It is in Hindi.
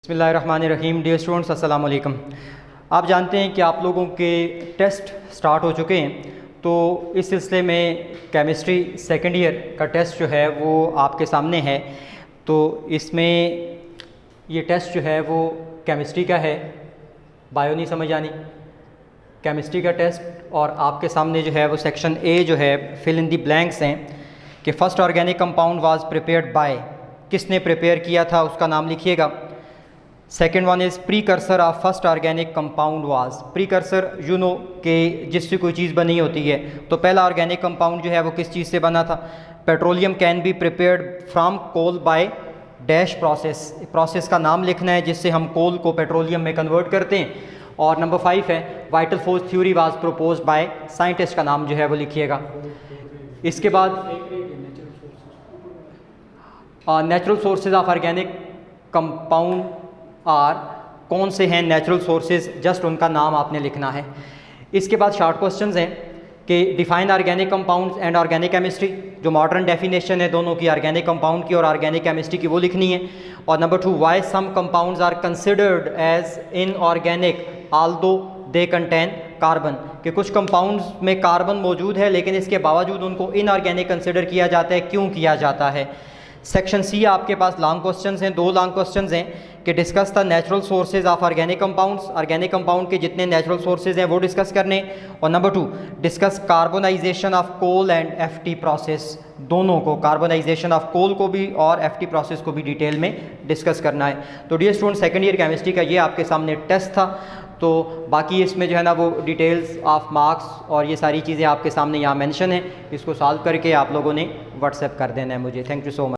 बिस्मिल्लाहिर्रहमानिर्रहीम। डियर स्टूडेंट्स, अस्सलाम वालेकुम। आप जानते हैं कि आप लोगों के टेस्ट स्टार्ट हो चुके हैं, तो इस सिलसिले में केमिस्ट्री सेकंड ईयर का टेस्ट जो है वो आपके सामने है। तो इसमें ये टेस्ट जो है वो केमिस्ट्री का है, बायो नहीं समझ आनी, केमिस्ट्री का टेस्ट। और आपके सामने जो है वो सेक्शन ए जो है फिल इन दी ब्लैंक्स हैं कि first organic compound was prepared by, किसने प्रिपेयर किया था उसका नाम लिखिएगा। Second one is precursor of first organic compound was. Precursor you know के जिससे कोई चीज़ बनी होती है, तो पहला ऑर्गेनिक कंपाउंड जो है वो किस चीज़ से बना था। Petroleum can be prepared from coal by dash process, process का नाम लिखना है जिससे हम कोल को पेट्रोलियम में कन्वर्ट करते हैं। और नंबर 5 है vital force theory was propose by scientist, का नाम जो है वो लिखिएगा। इसके बाद natural sources of organic compound और कौन से हैं नेचुरल सोर्सेज, जस्ट उनका नाम आपने लिखना है। इसके बाद शॉर्ट क्वेश्चंस हैं कि define organic compounds and organic chemistry, जो मॉडर्न डेफिनेशन है दोनों की, ऑर्गेनिक कंपाउंड की और ऑर्गेनिक केमिस्ट्री की, वो लिखनी है। और number 2, why some compounds are considered as inorganic although they contain carbon, कि कुछ कंपाउंड्स में कार्बन मौजूद है लेकिन इसके बावजूद उनको इनऑर्गेनिक कंसिडर किया जाता है, क्यों किया जाता है। सेक्शन सी आपके पास लॉन्ग क्वेश्चंस हैं, 2 लॉन्ग क्वेश्चंस हैं कि discuss the natural sources of organic compounds, organic compound के जितने नेचुरल सोर्सेज हैं वो डिस्कस करने। और number 2, discuss carbonization of coal and FT process, दोनों को, कार्बोनाइजेशन ऑफ कोल को भी और एफटी प्रोसेस को भी डिटेल में डिस्कस करना है। तो dear student, second year chemistry का ये आपके सामने टेस्ट था। तो बाकी इसमें जो है ना वो डिटेल्स ऑफ मार्क्स और ये सारी चीज़ें आपके सामने यहाँ मेंशन है, इसको सॉल्व करके आप लोगों ने व्हाट्सएप कर देना है मुझे। Thank you so much.